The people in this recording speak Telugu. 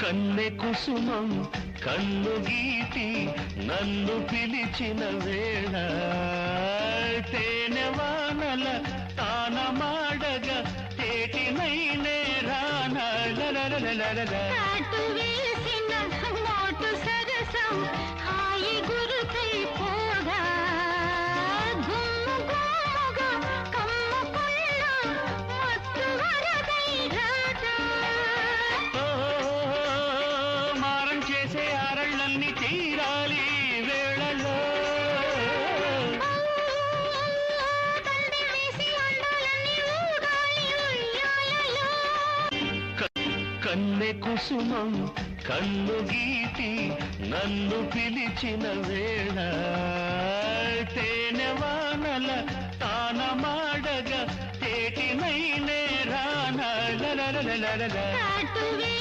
కన్నె కుసుమం కన్ను గీటి నన్ను పిలిచిన వేళ తేనె వానల తానమాడగ తేటినైనే రానా తీరాలి వేళలో కన్నె కుసుమం కన్ను గీటి నన్ను పిలిచిన వేళ తేనె వానల తానమాడగ తేటినైనే రానా